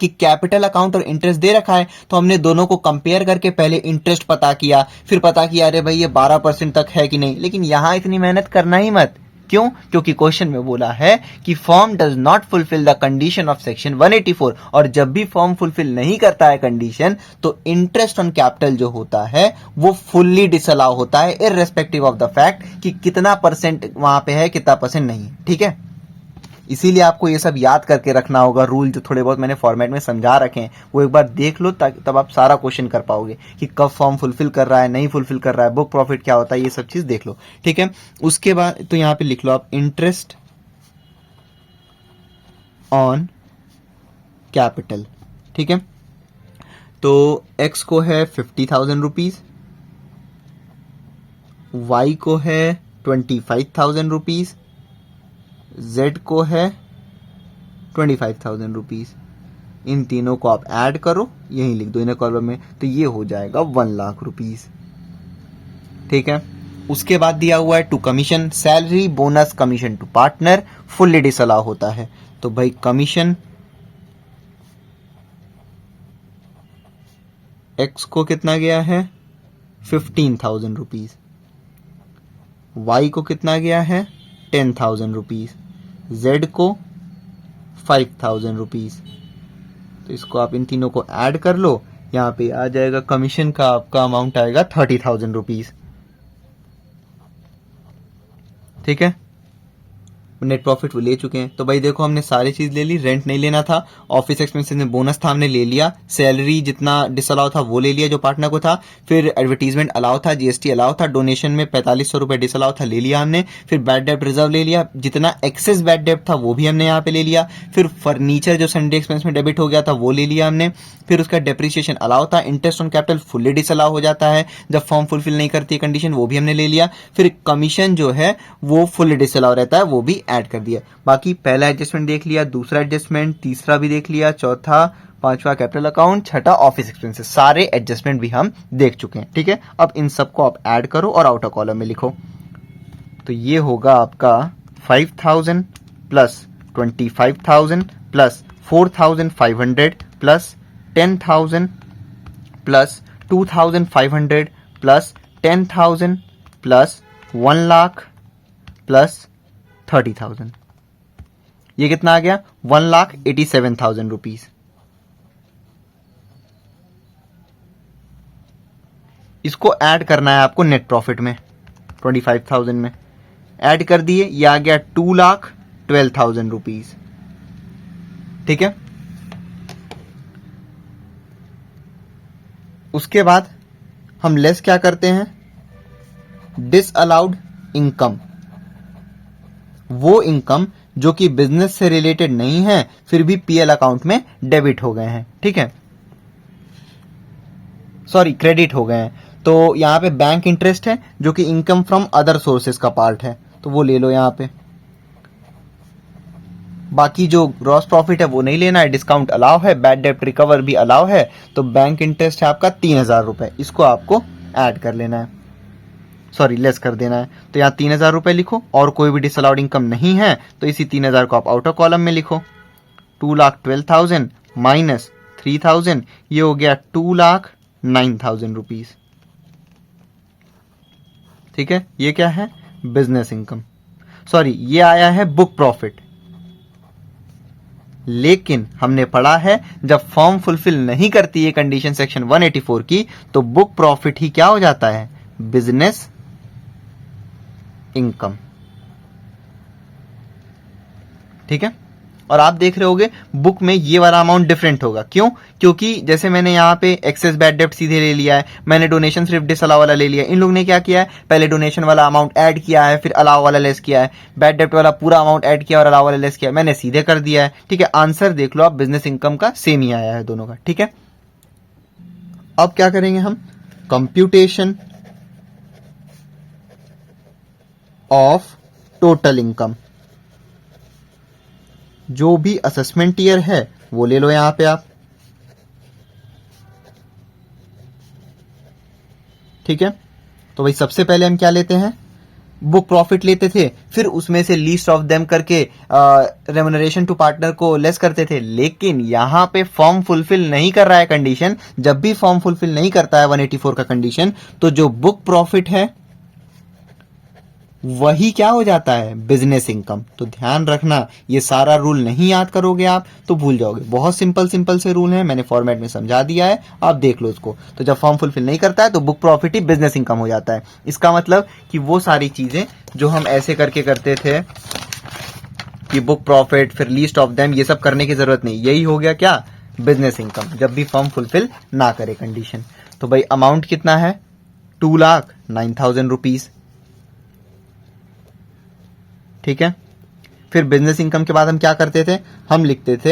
कि कैपिटल अकाउंट और इंटरेस्ट दे रखा है, तो हमने दोनों को कंपेयर करके पहले इंटरेस्ट पता किया, फिर पता किया अरे भाई ये 12% तक है कि नहीं। लेकिन यहां इतनी मेहनत करना ही मत, क्यों? क्योंकि क्वेश्चन में बोला है कि firm does not fulfil the condition of section 184, और जब भी फर्म फुलफिल नहीं करता है कंडीशन तो इंटरेस्ट ऑन कैपिटल जो होता है वो फुल्ली डिसअलाउ होता है, इररेस्पेक्टिव ऑफ द फैक्ट कि कितना परसेंट वहां पे है कितना परसेंट नहीं है। ठीक है, इसीलिए आपको ये सब याद करके रखना होगा, रूल जो थोड़े बहुत मैंने फॉर्मेट में समझा रखे हैं वो एक बार देख लो, तब आप सारा क्वेश्चन कर पाओगे कि कब फॉर्म फुलफिल कर रहा है, नहीं फुलफिल कर रहा है, बुक प्रॉफिट क्या होता है, ये सब चीज देख लो। ठीक है, उसके बाद तो यहां पे लिख लो आप इंटरेस्ट ऑन कैपिटल। ठीक है, तो एक्स को है 50,000 रुपीज, वाई को है 25,000 रुपीज, Z को है 25,000 रुपीज। इन तीनों को आप ऐड करो, यही लिख दो इन्हें कॉलम में, तो ये हो जाएगा 1 लाख रुपीज। ठीक है, उसके बाद दिया हुआ है to commission, salary, bonus, commission to partner fully disallow होता है। तो भाई कमीशन एक्स को कितना गया है 15,000 रुपीज, वाई को कितना गया है 10,000 रुपीज, Z को 5,000 रुपीज। तो इसको आप इन तीनों को ऐड कर लो, यहां पे आ जाएगा कमीशन का आपका अमाउंट आएगा 30,000 रुपीज। ठीक है, नेट प्रॉफिट वो ले चुके हैं। तो भाई देखो हमने सारी चीज ले ली, रेंट नहीं लेना था, ऑफिस एक्सपेंसेस में बोनस था हमने ले लिया, सैलरी जितना डिसअलाउ था वो ले लिया जो पार्टनर को था, फिर एडवर्टीजमेंट अलाउ था, जीएसटी अलाउ था, डोनेशन में 4,500 रुपए डिसअलाउ था ले लिया हमने, फिर बैड डेप्ट रिजर्व ले लिया, जितना एक्सेस बैड डेप्ट था वो भी हमने यहाँ पे ले लिया, फिर फर्नीचर जो सन्डे एक्सपेंस में डेबिट हो गया था वो ले लिया हमने, फिर उसका डेप्रिसिएशन अलाउ था, interest on capital fully disallow हो जाता है जब फॉर्म फुलफिल नहीं करती कंडीशन, वो भी हमने ले लिया, फिर कमीशन जो है वो फुल्ली डिसअलाउ रहता है वो भी ऐड कर दिया। बाकी पहला एडजस्टमेंट देख लिया, दूसरा एडजस्टमेंट, तीसरा भी देख लिया, चौथा, पांचवा कैपिटल अकाउंट, छठा ऑफिस एक्सपेंसेस, सारे एडजस्टमेंट भी हम देख चुके हैं। ठीक है, अब इन सबको आप ऐड करो और आउटर कॉलम में लिखो। तो ये होगा आपका 5,000 plus 25,000 plus 4,500 plus 10,000 plus 2,500 plus 10,000 plus 1 lakh plus 30,000। ये कितना आ गया 1,87,000 रुपीज। इसको ऐड करना है आपको नेट प्रॉफिट में 25,000 में, ऐड कर दिए, ये आ गया 2,12,000 रुपीज। ठीक है, उसके बाद हम लेस क्या करते हैं, डिसअलाउड इनकम, वो इनकम जो कि बिजनेस से रिलेटेड नहीं है फिर भी पीएल अकाउंट में डेबिट हो गए हैं। ठीक है, सॉरी क्रेडिट हो गए हैं। तो यहां पे बैंक इंटरेस्ट है जो कि इनकम फ्रॉम अदर सोर्सेज का पार्ट है, तो वो ले लो यहां पे। बाकी जो ग्रॉस प्रॉफिट है वो नहीं लेना है, डिस्काउंट अलाउ है, बैड डेब्ट रिकवर भी अलाउ है, तो बैंक इंटरेस्ट है आपका 3000 रुपए, इसको आपको ऐड कर लेना है, सॉरी लेस कर देना है। तो यहाँ 3000 रुपए लिखो, और कोई भी डिसअलाउड इनकम नहीं है तो इसी 3000 को आप आउटर कॉलम में लिखो। 2,12,000 माइनस 3000, ये हो गया 2,09,000 रुपीज। ठीक है, ये क्या है, बिजनेस इनकम, सॉरी ये आया है बुक प्रॉफिट। लेकिन हमने पढ़ा है जब फर्म फुलफिल नहीं करती है कंडीशन सेक्शन 184 की, तो बुक प्रॉफिट ही क्या हो जाता है, बिजनेस इनकम। ठीक है, और आप देख रहे होगे बुक में ये वाला अमाउंट डिफरेंट होगा, क्यों, क्योंकि जैसे मैंने यहाँ पे एक्सेस बैड डेब्ट सीधे ले लिया है, मैंने डोनेशन सिर्फ डिसअलाउ वाला ले लिया है। इन लोग ने क्या किया है, पहले डोनेशन वाला अमाउंट ऐड किया है, फिर अलाउ वाला लेस किया है, बैड डेब्ट वाला पूरा अमाउंट ऐड किया और अलाउ वाला लेस किया, मैंने सीधे कर दिया है। ठीक है, आंसर देख लो आप, बिजनेस इनकम का सेम ही आया है दोनों का। ठीक है, अब क्या करेंगे हम, कंप्यूटेशन ऑफ टोटल इनकम, जो भी असेसमेंट ईयर है वो ले लो यहां पे आप। ठीक है, तो भाई सबसे पहले हम क्या लेते हैं, बुक प्रॉफिट लेते थे, फिर उसमें से लीस्ट ऑफ देम करके रेम्युनरेशन टू पार्टनर को लेस करते थे। लेकिन यहां पे फॉर्म फुलफिल नहीं कर रहा है कंडीशन, जब भी फॉर्म फुलफिल नहीं करता है 184 का कंडीशन, तो जो बुक प्रॉफिट है वही क्या हो जाता है, बिजनेस इनकम। तो ध्यान रखना, ये सारा रूल नहीं याद करोगे आप तो भूल जाओगे। बहुत सिंपल सिंपल से रूल है, मैंने फॉर्मेट में समझा दिया है, आप देख लो इसको। तो जब फॉर्म फुलफिल नहीं करता है तो बुक प्रॉफिट ही बिजनेस इनकम हो जाता है। इसका मतलब कि वो सारी चीजें जो हम ऐसे करके करते थे कि बुक प्रॉफिट फिर लीस्ट ऑफ देम, ये सब करने की जरूरत नहीं, यही हो गया क्या, बिजनेस इनकम, जब भी फॉर्म फुलफिल ना करे कंडीशन। तो भाई अमाउंट कितना है, 2,09,000 रुपीज। ठीक है, फिर बिजनेस इनकम के बाद हम क्या करते थे, हम लिखते थे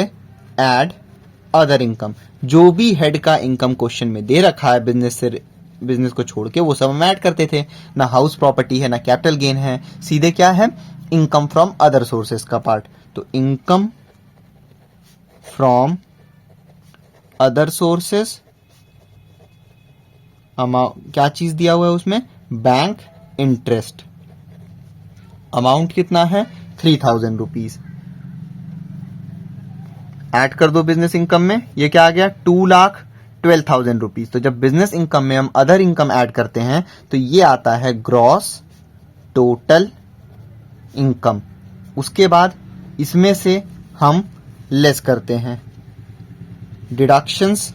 ऐड अदर इनकम। जो भी हेड का इनकम क्वेश्चन में दे रखा है बिजनेस को छोड़ के, वो सब हम ऐड करते थे। ना हाउस प्रॉपर्टी है, ना कैपिटल गेन है, सीधे क्या है, इनकम फ्रॉम अदर सोर्सेस का पार्ट। तो income from other sources, amount क्या चीज दिया हुआ है उसमें, बैंक इंटरेस्ट। अमाउंट कितना है, 3,000 रुपीज। ऐड कर दो बिजनेस इनकम में, ये क्या आ गया, 2,12,000 रुपीज। तो जब बिजनेस इनकम में हम अदर इनकम ऐड करते हैं तो ये आता है ग्रॉस टोटल इनकम। उसके बाद इसमें से हम लेस करते हैं deductions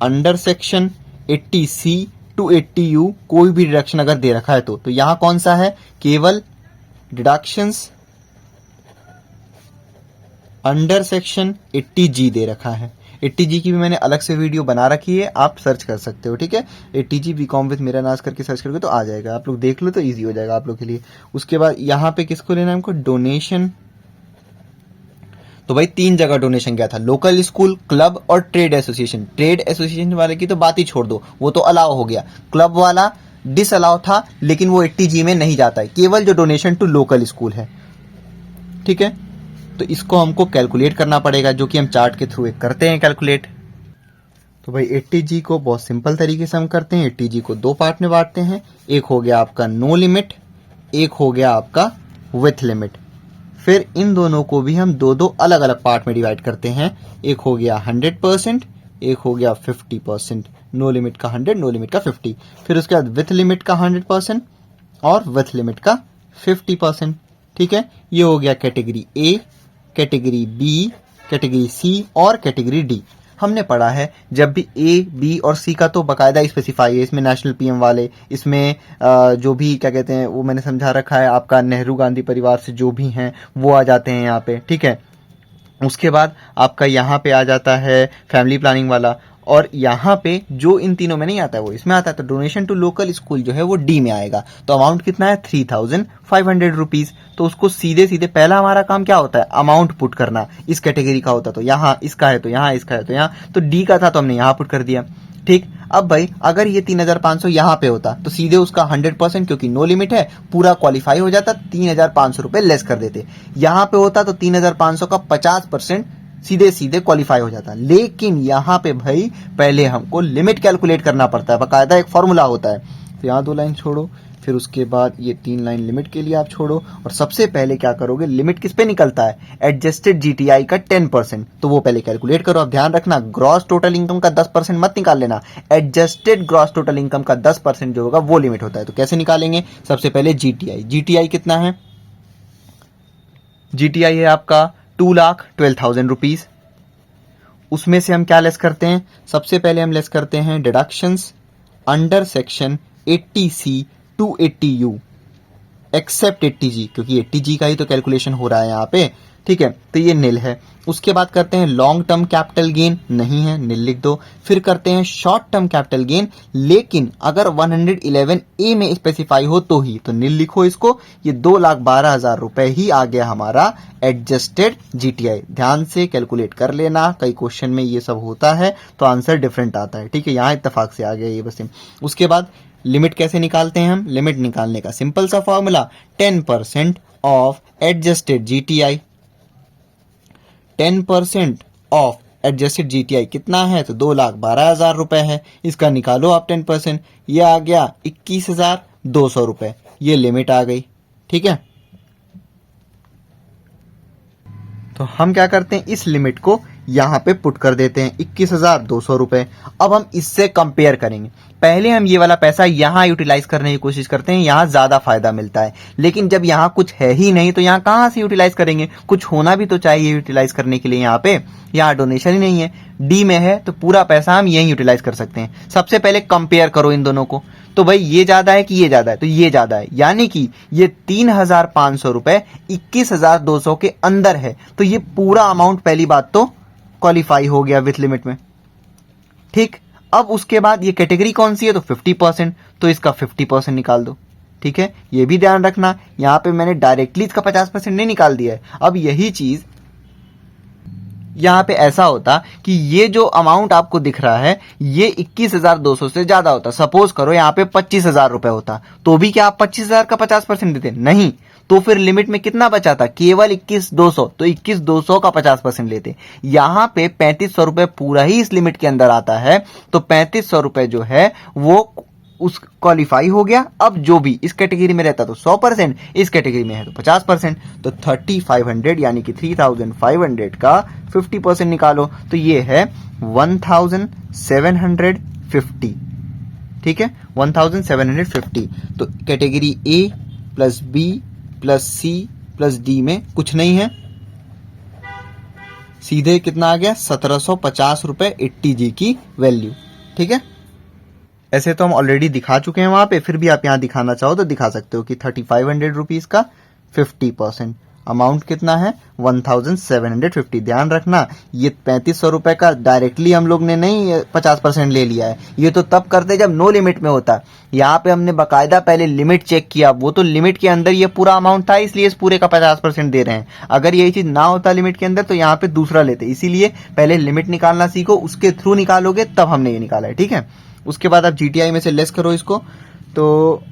under section 80C to 80U, कोई भी डिडक्शन अगर दे रखा है तो यहां कौन सा है, केवल डिडक्शंस अंडर सेक्शन 80G दे रखा है। 80G की भी मैंने अलग से वीडियो बना रखी है, आप सर्च कर सकते हो। ठीक है, 80G बीकॉम विद मेरा नाज करके सर्च करोगे तो आ जाएगा, आप लोग देख लो तो इजी हो जाएगा आप लोग के लिए। उसके बाद यहां पे किसको लेना है हमको, डोनेशन। तो भाई 3 जगह डोनेशन गया था, लोकल स्कूल, क्लब और ट्रेड एसोसिएशन। ट्रेड एसोसिएशन वाले की तो बात ही छोड़ दो, वो तो अलाउ हो गया। क्लब वाला डिसअलाउ था, लेकिन वो 80G में नहीं जाता है, केवल जो डोनेशन टू लोकल स्कूल है। ठीक है, तो इसको हमको कैलकुलेट करना पड़ेगा, जो कि हम चार्ट के थ्रू एक करते हैं कैलकुलेट। तो भाई 80G को बहुत सिंपल तरीके से हम करते हैं। 80G को 2 पार्ट में बांटते हैं, एक हो गया आपका नो लिमिट, एक हो गया आपका विथ लिमिट। फिर इन दोनों को भी हम 2 अलग अलग पार्ट में डिवाइड करते हैं, एक हो गया 100%, एक हो गया 50%। नो लिमिट का 100, नो लिमिट का 50। फिर उसके बाद विथ लिमिट का 100% और विथ लिमिट का 50%। ठीक है, ये हो गया category A, category B, category C और कैटेगरी डी। हमने पढ़ा है जब भी ए, बी और सी का तो बकायदा स्पेसिफाई है, इसमें नेशनल पीएम वाले, इसमें जो भी क्या कहते हैं वो मैंने समझा रखा है, आपका नेहरू गांधी परिवार से जो भी हैं वो आ जाते हैं यहाँ पे। ठीक है, उसके बाद आपका यहाँ पे आ जाता है फैमिली प्लानिंग वाला, और यहाँ पे जो इन तीनों में नहीं आता है वो इसमें आता है। तो डोनेशन टू लोकल स्कूल जो है वो डी में आएगा। तो अमाउंट कितना है, 3,500 रुपीज। तो उसको सीधे सीधे पहला हमारा काम क्या होता है, अमाउंट पुट करना। इस कैटेगरी का होता तो यहाँ, इसका है तो यहाँ, इसका है तो यहाँ, तो डी का था तो हमने यहाँ पुट कर दिया। ठीक, अब भाई अगर ये 3,500 यहाँ पे होता तो सीधे उसका 100%, क्योंकि नो लिमिट है, पूरा क्वालिफाई हो जाता, 3,500 रुपए लेस कर देते। यहाँ पे होता तो 3,500 का 50% सीधे सीधे क्वालिफाई हो जाता। लेकिन यहाँ पे भाई पहले हमको लिमिट कैलकुलेट करना पड़ता है, बकायदा एक फॉर्मूला होता है। तो यहाँ 2 लाइन छोड़ो, फिर उसके बाद ये 3 लाइन लिमिट के लिए आप छोड़ो, और सबसे पहले क्या करोगे, लिमिट किस पे निकलता है, एडजस्टेड जीटीआई का 10%, तो वो पहले कैलकुलेट करो। अब ध्यान रखना, ग्रॉस टोटल इनकम का 10% मत निकाल लेना, एडजस्टेड ग्रॉस टोटल इनकम का 10% जो होगा वो लिमिट होता है। तो कैसे निकालेंगे, सबसे पहले जीटीआई, जीटीआई कितना है, जीटीआई है आपका 2,12,000 रुपीज। उसमें से हम क्या लेस करते हैं, सबसे पहले हम लेस करते हैं deductions under section 80C to 80U except 80G, क्योंकि 80G का ही तो कैलकुलेशन हो रहा है यहाँ पे, ठीक है, तो ये नील है। उसके बाद करते हैं लॉन्ग टर्म कैपिटल गेन, नहीं है, नील लिख दो। फिर करते हैं शॉर्ट टर्म कैपिटल गेन, लेकिन अगर 111A में स्पेसिफाई हो तो ही, तो नील लिखो इसको। ये 2,12,000 रुपए ही आ गया हमारा एडजस्टेड जीटीआई। ध्यान से कैलकुलेट कर लेना, कई क्वेश्चन में ये सब होता है तो आंसर डिफरेंट आता है, ठीक है, यहाँ इत्तेफाक से आ गया ये बस। उसके बाद लिमिट कैसे निकालते हैं हम, लिमिट निकालने का सिंपल सा formula, 10% of adjusted GTI. 10% of adjusted GTI कितना है, तो 2,12,000 रुपए है, इसका निकालो आप 10%, ये आ गया 21,200 रुपए, ये लिमिट आ गई, ठीक है। तो हम क्या करते हैं, इस लिमिट को यहाँ पे पुट कर देते हैं 21,200 रुपए। अब हम इससे कंपेयर करेंगे, पहले हम ये वाला पैसा यहाँ यूटिलाइज करने की कोशिश करते हैं, यहाँ ज्यादा फायदा मिलता है, लेकिन जब यहाँ कुछ है ही नहीं तो यहाँ कहाँ से यूटिलाइज करेंगे, कुछ होना भी तो चाहिए यूटिलाइज करने के लिए। यहाँ पे यहाँ डोनेशन ही नहीं है, डी में है, तो पूरा पैसा हम यहीं यूटिलाइज कर सकते हैं। सबसे पहले कंपेयर करो इन दोनों को, तो भाई ये ज्यादा है कि ये ज्यादा है, तो ये ज्यादा है, यानी कि ये 3,500 रुपए 21,200 के अंदर है, तो ये पूरा अमाउंट पहली बात तो क्वालिफाई हो गया विथ लिमिट में, ठीक। अब उसके बाद ये कैटेगरी कौन सी है, तो 50%, तो इसका 50% निकाल दो, ठीक है। ये भी ध्यान रखना, यहां पे मैंने डायरेक्टली इसका 50% नहीं निकाल दिया है। अब यही चीज यहां पे ऐसा होता कि ये जो अमाउंट आपको दिख रहा है ये 21,200 से ज्यादा होता। सपोज करो यहां पे 25,000 रुपए होता, तो भी क्या आप 25,000 का 50% देते, नहीं, तो फिर लिमिट में कितना बचा था, केवल 21,200, तो 21,200 का 50% लेते। यहां पे 3,500 रुपए पूरा ही इस लिमिट के अंदर आता है, तो 3,500 रुपए जो है वो उस क्वालिफाई हो गया। अब जो भी इस कैटेगरी में रहता तो 100%, इस कैटेगरी में है तो 50%, तो 3,500 यानी कि 3,500 का 50% निकालो, तो ये है 1,750, ठीक है, 1,750। तो category A plus B plus C plus D में कुछ नहीं है, सीधे कितना आ गया, 1,750 रुपए 80G की वैल्यू, ठीक है। ऐसे तो हम ऑलरेडी दिखा चुके हैं वहां पे, फिर भी आप यहां दिखाना चाहो तो दिखा सकते हो कि 3,500 रुपीज का 50% अमाउंट कितना है, 1,750। ध्यान रखना, ये 3,500 रुपए का डायरेक्टली हम लोग ने नहीं 50% ले लिया है, ये तो तब करते जब नो लिमिट में होता। यहाँ पे हमने बकायदा पहले लिमिट चेक किया, वो तो लिमिट के अंदर ये पूरा अमाउंट था, इसलिए इस पूरे का 50% दे रहे हैं। अगर यही चीज ना होता लिमिट के अंदर तो यहाँ पे दूसरा लेते, इसीलिए पहले लिमिट निकालना सीखो, उसके थ्रू निकालोगे, तब हमने ये निकाला है, ठीक है। उसके बाद आप जीटीआई में से लेस करो इसको, तो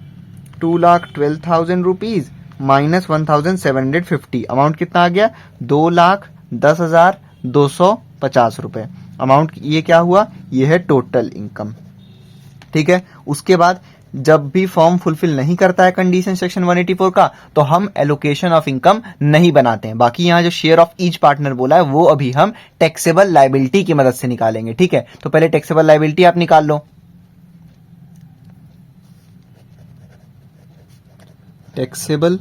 2,12,000 रुपीज माइनस 1,750, अमाउंट कितना आ गया, 2,10,250 रुपए अमाउंट। ये क्या हुआ, ये है टोटल इनकम, ठीक है। उसके बाद जब भी फॉर्म फुलफिल नहीं करता है कंडीशन सेक्शन 184 का, तो हम एलोकेशन ऑफ इनकम नहीं बनाते हैं। बाकी यहां जो शेयर ऑफ ईच पार्टनर बोला है वो अभी हम टैक्सेबल लायबिलिटी की मदद से निकालेंगे, ठीक है। तो पहले टैक्सेबल लायबिलिटी आप निकाल लो, टैक्सेबल,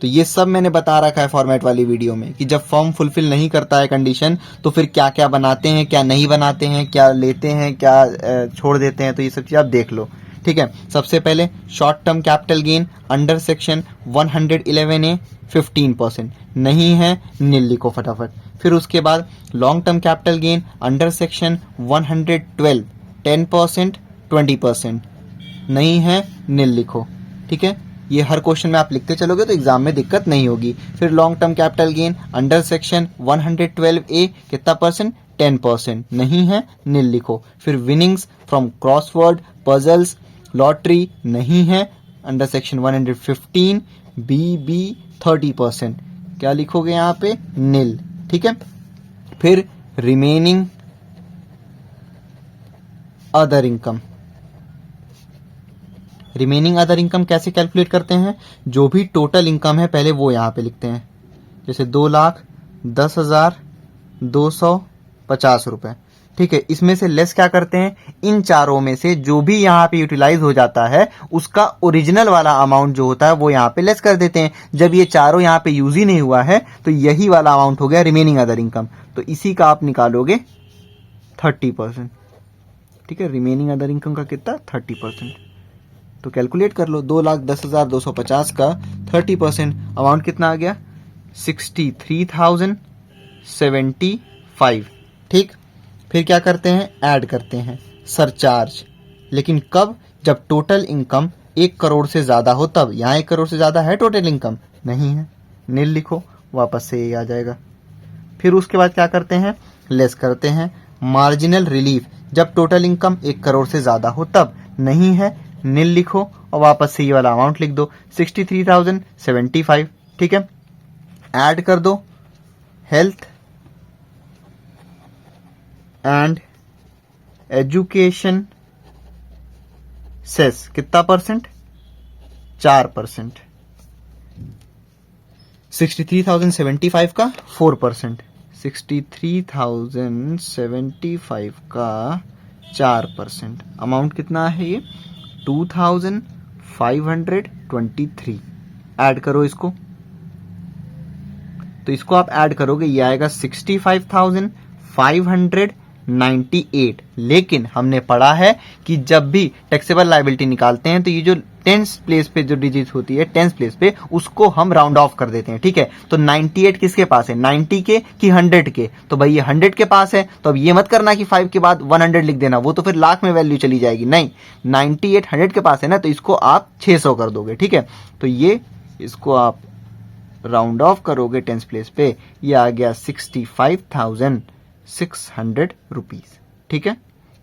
तो ये सब मैंने बता रखा है फॉर्मेट वाली वीडियो में कि जब फॉर्म फुलफिल नहीं करता है कंडीशन तो फिर क्या क्या बनाते हैं, क्या नहीं बनाते हैं, क्या लेते हैं, क्या छोड़ देते हैं, तो ये सब चीज आप देख लो, ठीक है। सबसे पहले short term capital gain under section 111A 15% नहीं है, नील लिखो फटाफट। फिर उसके बाद long term capital gain under section 112 10% 20% नहीं है, नील लिखो, ठीक है। ये हर क्वेश्चन में आप लिखते चलोगे तो एग्जाम में दिक्कत नहीं होगी। फिर long term capital gain under section 112A कितना परसेंट, 10%, नहीं है नील लिखो। फिर winnings from crossword, puzzles, lottery नहीं है, अंडर सेक्शन 115 BB 30%, क्या लिखोगे यहाँ पे नील, ठीक है। फिर remaining other income, remaining other income कैसे कैलकुलेट करते हैं, जो भी टोटल इनकम है पहले वो यहाँ पे लिखते हैं, जैसे 2,10,250 रुपए, ठीक है। इसमें से लेस क्या करते हैं, इन चारों में से जो भी यहाँ पे यूटिलाइज हो जाता है उसका ओरिजिनल वाला अमाउंट जो होता है वो यहाँ पे लेस कर देते हैं। जब ये चारों यहाँ पे यूज ही नहीं हुआ है तो यही वाला अमाउंट हो गया रिमेनिंग अदर इनकम, तो इसी का आप निकालोगे 30%, ठीक है। रिमेनिंग अदर इनकम का कितना 30%, तो कैलकुलेट कर लो, 2,10,250 का 30% अमाउंट कितना आ गया 63,075, ठीक। फिर क्या करते हैं, ऐड करते हैं सरचार्ज, लेकिन कब, जब टोटल इनकम 1 करोड़ से ज्यादा हो तब। यहाँ 1 करोड़ से ज्यादा है टोटल इनकम, नहीं है, नील लिखो, वापस से ये आ जाएगा। फिर उसके बाद क्या करते हैं, लेस करते हैं मार्जिनल रिलीफ, जब टोटल इनकम 1 करोड़ से ज्यादा हो तब, नहीं है नील लिखो, और वापस से ये वाला अमाउंट लिख दो 63,075, ठीक है। ऐड कर दो हेल्थ एंड एजुकेशन सेस, कितना परसेंट 4%, 63,075 का 4%, 63,075 का 4%, अमाउंट कितना है ये 2,523। ऐड करो इसको, तो इसको आप ऐड करोगे ये आएगा 65,598। लेकिन हमने पढ़ा है कि जब भी टैक्सेबल लायबिलिटी निकालते हैं तो ये जो टेंस प्लेस पे जो डिजिट होती है, टेंस प्लेस पे, उसको हम राउंड ऑफ कर देते हैं, ठीक है। तो 98 किसके पास है, 90 के कि 100 के, तो भाई ये 100 के पास है, तो अब ये मत करना कि 5 के बाद 100 लिख देना, वो तो फिर लाख में वैल्यू चली जाएगी, नहीं, 98 100 के पास है ना, तो इसको आप 600 कर दोगे, ठीक है। तो ये इसको आप राउंड ऑफ करोगे टेंस प्लेस पे, ये आ गया 65,600 रुपीज, ठीक है।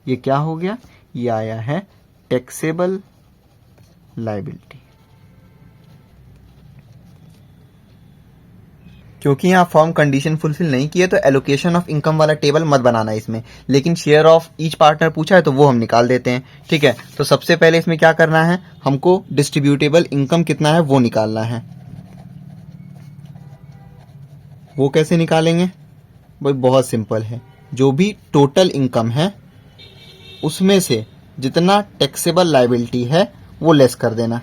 ये क्या हो गया, ये आया है टैक्सेबल लायबिलिटी। क्योंकि यहाँ फॉर्म कंडीशन फुलफिल नहीं किए तो एलोकेशन ऑफ इनकम वाला टेबल मत बनाना इसमें, लेकिन शेयर ऑफ ईच पार्टनर पूछा है तो वो हम निकाल देते हैं, ठीक है। तो सबसे पहले इसमें क्या करना है, हमको डिस्ट्रीब्यूटेबल इनकम कितना है वो निकालना है। वो कैसे निकालेंगे भाई, बहुत सिंपल है, जो भी टोटल इनकम है उसमें से जितना टैक्सेबल लायबिलिटी है वो लेस कर देना,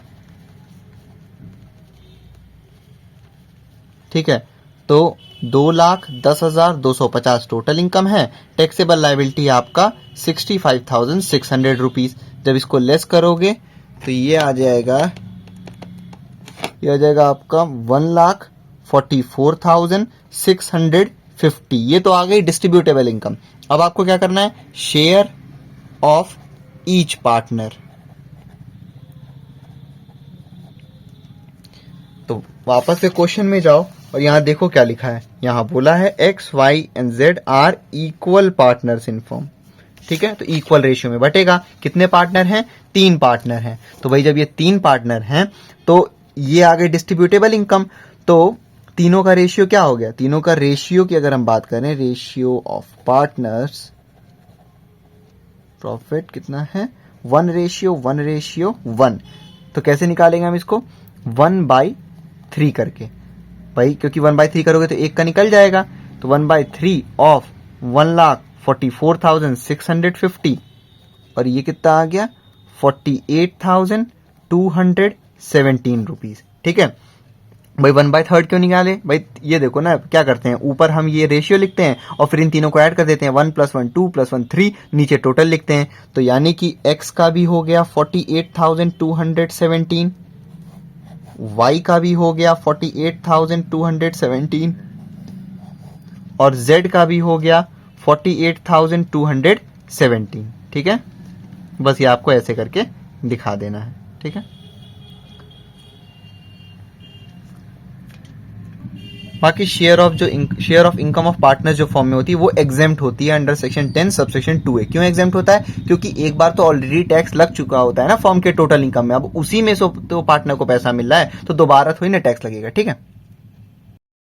ठीक है। तो 2,10,250 टोटल इनकम है, टैक्सेबल लायबिलिटी आपका 65,600 रुपीज। जब इसको लेस करोगे तो ये आ जाएगा आपका 1,44,650। ये तो आ गई डिस्ट्रीब्यूटेबल इनकम। अब आपको क्या करना है, शेयर ऑफ ईच पार्टनर। तो वापस से क्वेश्चन में जाओ और यहां देखो क्या लिखा है, यहां बोला है X, Y and Z are equal partners in firm, ठीक है। तो इक्वल रेशियो में बटेगा, कितने पार्टनर हैं, 3 पार्टनर हैं। तो भाई जब ये 3 पार्टनर हैं तो ये आ गए डिस्ट्रीब्यूटेबल इनकम, तो तीनों का रेशियो क्या हो गया, तीनों का रेशियो की अगर हम बात करें, रेशियो ऑफ पार्टनर्स प्रॉफिट कितना है 1:1:1। तो कैसे निकालेंगे हम इसको, 1/3 करके, भाई क्योंकि 1/3 करोगे तो एक का निकल जाएगा, तो 1/3 ऑफ 1,44,650, और ये कितना आ गया 48,217 रुपीज, ठीक है। भाई 1/3 क्यों निकाले, भाई ये देखो ना क्या करते हैं, ऊपर हम ये रेशियो लिखते हैं और फिर इन तीनों को ऐड कर देते हैं, 1 + 1 2 + 1 3, नीचे टोटल लिखते हैं। तो यानी कि x का भी हो गया 48,217, y का भी हो गया 48,217 और z का भी हो गया 48,217, ठीक है। बस ये आपको ऐसे करके दिखा देना है, ठीक है। बाकी share of income of partner जो फॉर्म में होती है वो एग्जेम्प्ट होती है अंडर सेक्शन 10 सबसेक्शन 2A। क्यों एग्जेम्प्ट होता है? क्योंकि एक बार तो ऑलरेडी टैक्स लग चुका होता है ना फॉर्म के टोटल इनकम में, अब उसी में से तो पार्टनर को पैसा मिल रहा है तो दोबारा थोड़ी ना टैक्स लगेगा। ठीक है।